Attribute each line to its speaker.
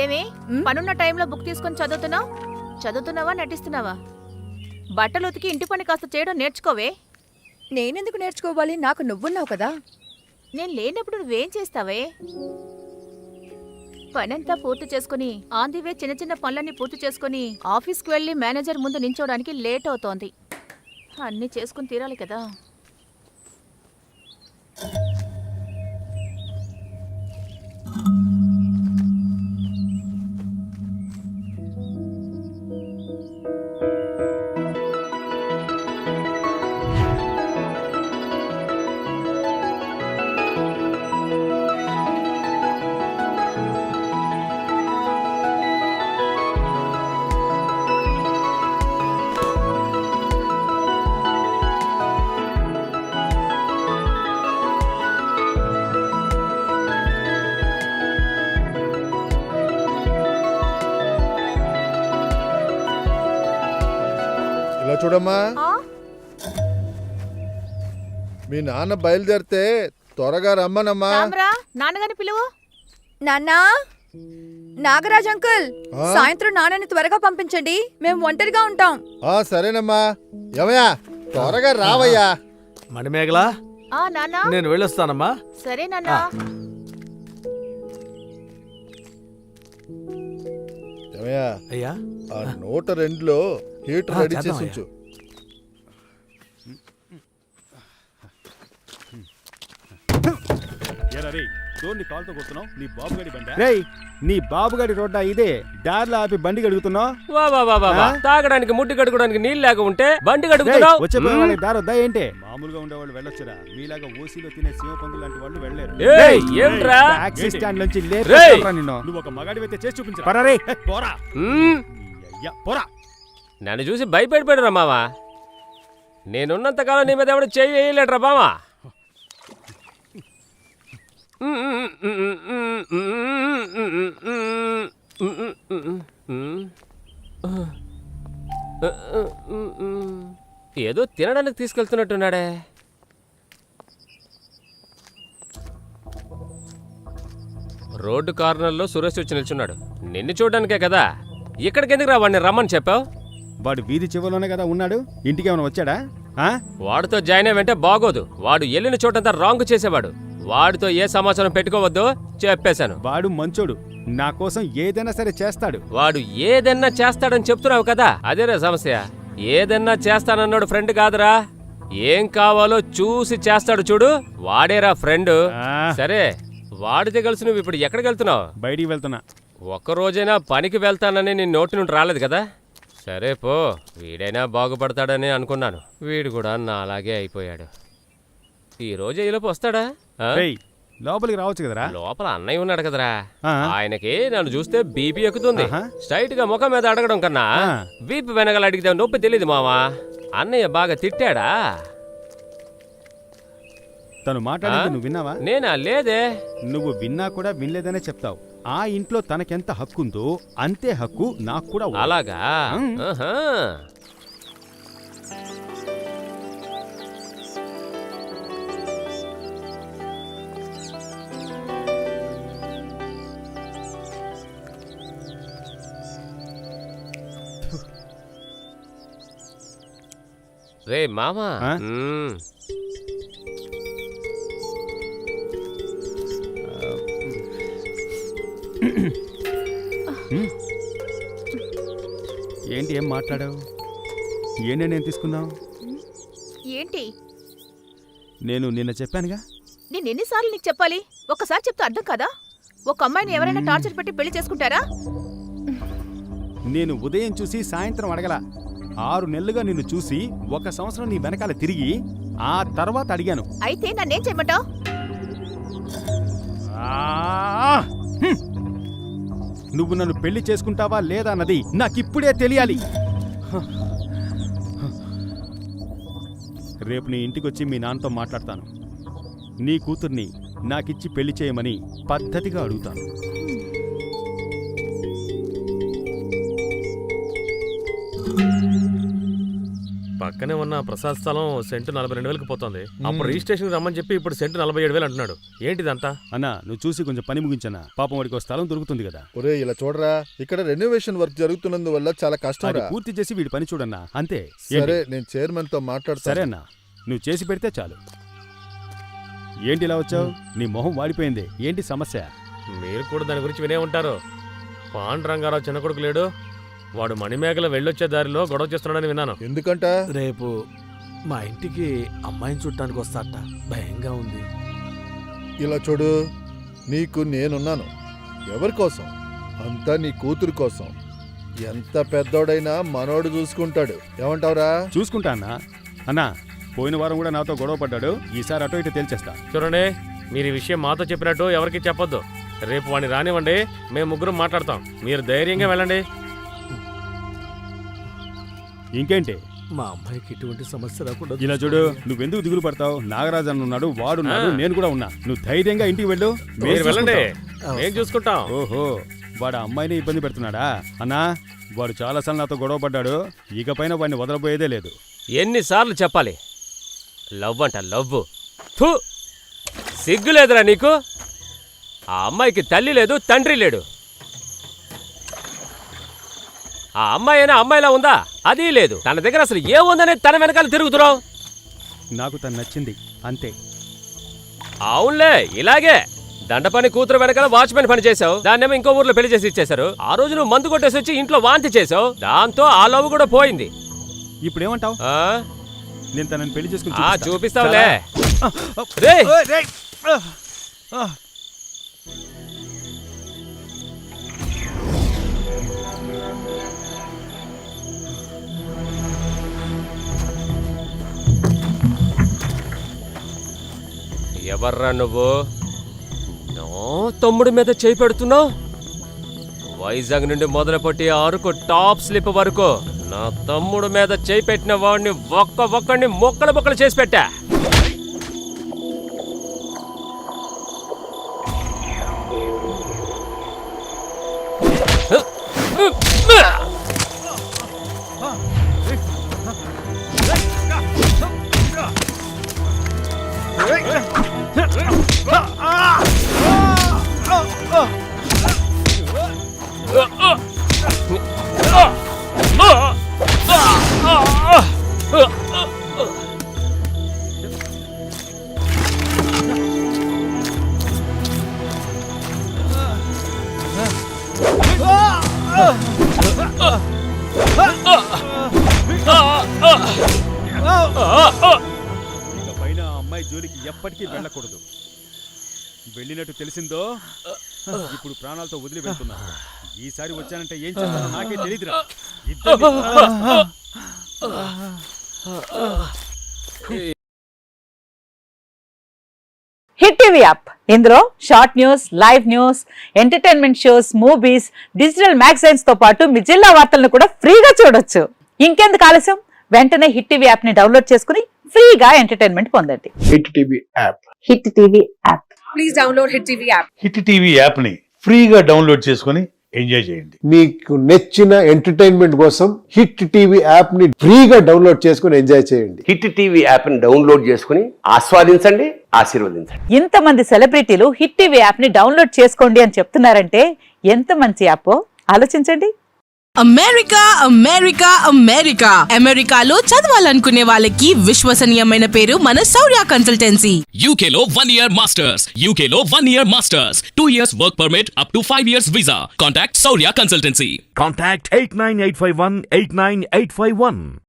Speaker 1: ఏమి పనున్న టైంలో బుక్ తీసుకొని చదువుతున్నావా నటిస్తున్నావా? బట్టలు ఉతికి ఇంటి పని కాస్త చేయడం నేర్చుకోవే.
Speaker 2: నేనెందుకు నేర్చుకోవాలి? నాకు నువ్వున్నావు కదా.
Speaker 1: నేను లేనప్పుడు నువ్వేం చేస్తావే? పనంతా పూర్తి చేసుకుని ఆన్ ది వే చిన్న చిన్న పనులన్నీ పూర్తి చేసుకుని ఆఫీస్కి వెళ్ళి మేనేజర్ ముందు నించోడానికి లేట్ అవుతోంది. అన్నీ చేసుకుని తీరాలి కదా.
Speaker 3: ఇలా చూడమ్మా, మీ నాన్న బయలుదేరితే త్వరగా రమ్మనమ్మా.
Speaker 1: నాన్నగారిని పిలువు.
Speaker 2: నాన్నా, నాగరాజ్ అంకుల్, సాయంత్రం నాన్నని త్వరగా పంపించండి, మేము ఒంటరిగా ఉంటాం.
Speaker 3: సరేనమ్మా. ఏమయ్యా, త్వరగా రావయ్యా.
Speaker 4: మణిమేగలా,
Speaker 1: నాన్నా
Speaker 4: నేను వెళ్ళొస్తానమ్మా.
Speaker 1: సరే నాన్నా.
Speaker 3: ఏమయ్యా,
Speaker 4: అయ్యా,
Speaker 3: 102లో హీటర్ రెడీ చేసి ఉంచు.
Speaker 5: నీ బాబుగాడి రోడ్డా ఇదే? దారిలో ఆపి బండి కడుగుతున్నావు?
Speaker 6: తాగడానికి ముట్టి కడుకోవడానికి నీళ్ళు లేక ఉంటే బండి కడుగుతున్నావు.
Speaker 5: వచ్చే వాళ్ళకి దారి వద్దా ఏంటి? మామూలుగా ఉండేవాళ్ళు వెళ్ళొచ్చురా, మీలాగా ఓసీలో తినే సింహపందులు లాంటి వాళ్ళు వెళ్ళలేరు. టాక్సీ స్టాండ్ నుంచి నువ్వు ఒక మగాడివైతే చేసి చూపించరా. పోరా.
Speaker 6: నన్ను చూసి భయపడిపోయాడురా మావా. నేనున్నంతకాలం నీ మీద ఎవడు చేయి వేయలేడురా మావా. ఏదో తినడానికి తీసుకెళ్తున్నట్టున్నాడే. రోడ్డు కార్నర్లో సురేష్ వచ్చి నిల్చున్నాడు. నిన్ను చూడడానికే కదా. ఇక్కడికి ఎందుకు రా వాడిని రమ్మని చెప్పావు?
Speaker 5: వాడు వీధి చివరిలోనే కదా ఉన్నాడు, ఇంటికి ఏమైనా వచ్చాడా?
Speaker 6: వాడితో జాయిన్ అయ్యంటే బాగోదు. వాడు వెళ్ళిన చోటంతా రాంగ్ చేసేవాడు. వాడితో ఏ సమాచారం పెట్టుకోవద్దు చెప్పేశాను.
Speaker 5: వాడు మంచోడు, నా కోసం ఏదైనా సరే చేస్తాడు.
Speaker 6: వాడు ఏదన్నా చేస్తాడని చెప్తున్నావు కదా, అదేరా సమస్య. ఏదన్నా చేస్తానన్నాడు ఫ్రెండ్ కాదురా. ఏం కావాలో చూసి చేస్తాడు చూడు, వాడేరా ఫ్రెండ్. సరే, వాడితే కలిసి నువ్వు ఇప్పుడు ఎక్కడికి వెళ్తున్నావు?
Speaker 5: బయటికి వెళ్తున్నా.
Speaker 6: ఒక్కరోజైనా పనికి వెళ్తానని నీ నోటి నుండి రాలేదు కదా. సరే పో, వీడైనా బాగుపడతాడని అనుకున్నాను. వీడు కూడా నా అలాగే అయిపోయాడు. ఈ రోజు ఈలోపు వస్తాడా?
Speaker 5: లోపలికి రావచ్చు కదరా.
Speaker 6: లోపల అన్నయ్య ఉన్నాడు కదరా. ఆయనకి నన్ను చూస్తే బీపీ ఎక్కుతుంది. స్ట్రైట్ గా ముఖం మీద అడగడం కన్నా బీపీ వెనకాల అడిగితే నొప్పి తెలియదు మావా. అన్నయ్య బాగా తిట్టాడా?
Speaker 5: తను మాట్లాడింది నువ్వు విన్నావా?
Speaker 6: నేనా? లేదే.
Speaker 5: నువ్వు విన్నా కూడా వినలేదనే చెప్తావు. ఆ ఇంట్లో తనకెంత హక్కుందో అంతే హక్కు నాకు కూడా.
Speaker 6: అలాగా? రే మామా,
Speaker 5: ఏంటి, ఏం మాట్లాడావు? ఏ నిర్ణయం తీసుకున్నావు?
Speaker 1: ఏంటి?
Speaker 5: నేను నిన్న చెప్పానుగా.
Speaker 1: నేను ఎన్నిసార్లు నీకు చెప్పాలి? ఒక్కసారి చెప్తే అర్థం కదా. ఒక అమ్మాయిని ఎవరైనా టార్చర్ పెట్టి పెళ్లి చేసుకుంటారా?
Speaker 5: నేను ఉదయం చూసి సాయంత్రం అడగల. 6 నెలలుగా నిన్ను చూసి 1 సంవత్సరం నీ వెనకాల తిరిగి ఆ తర్వాత అడిగాను.
Speaker 1: అయితే నన్నేం చేయమంటావు?
Speaker 5: నువ్వు నన్ను పెళ్లి చేసుకుంటావా లేదా అన్నది నాకిప్పుడే తెలియాలి. రేపు నీ ఇంటికొచ్చి మీ నాన్నతో మాట్లాడతాను. నీ కూతుర్ని నాకిచ్చి పెళ్లి చేయమని పద్ధతిగా అడుగుతాను.
Speaker 4: పక్కనే ఉన్న ప్రసాద్ స్థలం సెంటు 42,000కి పోతుంది. అప్పుడు రిజిస్ట్రేషన్ రమ్మని చెప్పి ఇప్పుడు సెంటు 47,000 అంటున్నాడు. ఏంటిదంతా?
Speaker 5: అన్నా నువ్వు చూసి కొంచెం పని ముగించనా, పాపం వాడికి ఒక స్థలం దొరుకుతుంది కదా.
Speaker 3: ఒరే ఇలా చూడరా, ఇక్కడ రెనోవేషన్ వర్క్ జరుగుతున్నందువల్ల చాలా కష్టం
Speaker 5: అది
Speaker 3: రా.
Speaker 5: పూర్తి చేసి వీడి పని చూడన్నా, అంతే.
Speaker 3: సరే నేను చైర్మన్ తో మాట్లాడతా.
Speaker 5: సరే అన్నా, నువ్వు చేసి పెడితే చాలు. ఏంటి ఇలా వచ్చావు? నీ మొహం వాడిపోయింది, ఏంటి సమస్య?
Speaker 4: మీరు కూడా దాని గురించి వినే ఉంటారు. పాండురంగారావు చిన్న కొడుకు లేడు, వాడు మణిమేకల వెళ్ళొచ్చే దారిలో గొడవ చేస్తున్నాడని విన్నాను.
Speaker 3: ఎందుకంట?
Speaker 7: రేపు మా ఇంటికి అమ్మాయిని చుట్టానికి వస్తాట, భయంగా ఉంది.
Speaker 3: ఇలా చూడు, నీకు నేనున్నాను. ఎవరి కోసం? అంతా నీ కూతురు కోసం. ఎంత పెద్దోడైనా మనోడు చూసుకుంటాడు. ఏమంటావురా?
Speaker 5: చూసుకుంటా అన్నా. అన్నా పోయిన వారం కూడా నాతో గొడవ పడ్డాడు, ఈసారి అటో ఇటు తేల్చేస్తా.
Speaker 4: చూడండి, మీరు ఈ విషయం మాతో చెప్పినట్టు ఎవరికి చెప్పొద్దు. రేపు వాడిని రానివ్వండి, మేము ముగ్గురం మాట్లాడతాం. మీరు ధైర్యంగా వెళ్ళండి.
Speaker 5: ఇంకేంటి?
Speaker 7: మా అమ్మాయికి ఎటువంటి సమస్య రాకుండా
Speaker 5: ఇలా చూడు, నువ్వెందుకు దిగులు పడతావు? నాగరాజు అన్న ఉన్నాడు, వాడున్నాడు, నేను కూడా ఉన్నా. నువ్వు ధైర్యంగా ఇంటికి వెళ్ళు,
Speaker 4: మీరు వెళ్ళండి,
Speaker 5: చూసుకుంటాం.
Speaker 4: మేము చూసుకుంటాం.
Speaker 5: ఓహో, వాడు అమ్మాయిని ఇబ్బంది పెడుతున్నాడా? అన్నా వాడు చాలాసార్లు నాతో గొడవ పడ్డాడు, ఇకపైన వాడిని వదలబోయేదే లేదు.
Speaker 6: ఎన్నిసార్లు చెప్పాలి? లవ్ అంట లవ్. థూ, సిగ్గులేదురా నీకు? ఆ అమ్మాయికి తల్లి లేదు, తండ్రి లేడు. ఆ అమ్మాయి అయినా అమ్మాయిలా ఉందా? అది లేదు. తన దగ్గర అసలు ఏముందనే తన వెనకాల తిరుగుతున్నావు.
Speaker 5: నాకు తను నచ్చింది, అంతే.
Speaker 6: అవునులే, ఇలాగే దండపని కూతురు వెనకాల వాచ్మెన్ పని చేసావు, దాన్నేమో ఇంకో ఊర్లో పెళ్లి చేసి ఇచ్చేశారు. ఆ రోజు నువ్వు మందు కొట్టేసి వచ్చి ఇంట్లో వాంతి చేసావు, దాంతో ఆ లవ్ కూడా పోయింది.
Speaker 5: ఇప్పుడేమంటావు? నేను తనని పెళ్లి చేసుకుని
Speaker 6: చూపిస్తావులే. రేయ్, ఎవర్రా నువ్వు? నా తమ్ముడి మీద చేయి పెడుతున్నావు? వైజాగ్ నుండి మొదలుపెట్టి అరకు టాప్ స్లిప్ వరకు నా తమ్ముడు మీద చేయి పెట్టిన వాడిని ఒక్కడిని మొక్కలు చేసి పెట్టా.
Speaker 5: ఇకపైన ఆ అమ్మాయి జోలికి ఎప్పటికీ వెళ్ళకూడదు. వెళ్ళినట్టు తెలిసిందో ఇప్పుడు ప్రాణాలతో వదిలి వెళ్తున్నా. ఈసారి వచ్చానంటే ఏం చేస్తానో నాకే తెలియదురా.
Speaker 8: హిట్ టీవీ యాప్, ఇందులో short news, live news, entertainment shows, movies, digital magazines తో పాటు మీ జిల్లా వార్తలను కూడా ఫ్రీగా చూడొచ్చు. ఇంకెందుకు ఆలస్యం? వెంటనే హిట్ టీవీ యాప్ ని డౌన్లోడ్ చేసుకుని ఫ్రీగా ఎంటర్టైన్మెంట్ పొందండి.
Speaker 9: Hit TV app.
Speaker 8: Hit TV app.
Speaker 2: Please download hit TV app.
Speaker 9: Hit TV app ని ఫ్రీగా డౌన్లోడ్ చేసుకుని ఎంజాయ్ చేయండి. మీకు నచ్చిన ఎంటర్టైన్మెంట్ కోసం హిట్ టీవీ యాప్ ని ఫ్రీగా డౌన్లోడ్ చేసుకుని ఎంజాయ్ చేయండి.
Speaker 10: హిట్ టీవీ యాప్ ని డౌన్లోడ్ చేసుకుని ఆస్వాదించండి, ఆశీర్వదించండి.
Speaker 8: ఇంతమంది సెలబ్రిటీలు హిట్ టీవీ యాప్ ని డౌన్లోడ్ చేసుకోండి అని చెప్తున్నారంటే ఎంత మంచి యాప్ ఆలోచించండి.
Speaker 11: అమెరికా అమెరికా అమెరికా అమెరికాలో చదవాలనుకునే వాళ్ళకి విశ్వసనీయమైన పేరు మన శౌర్య కన్సల్టెన్సీ.
Speaker 12: UKలో 1 year masters. UKలో 1 year masters. 2 years work permit up to 5 years visa. Contact Saurya Consultancy.
Speaker 13: Contact 89851 89851.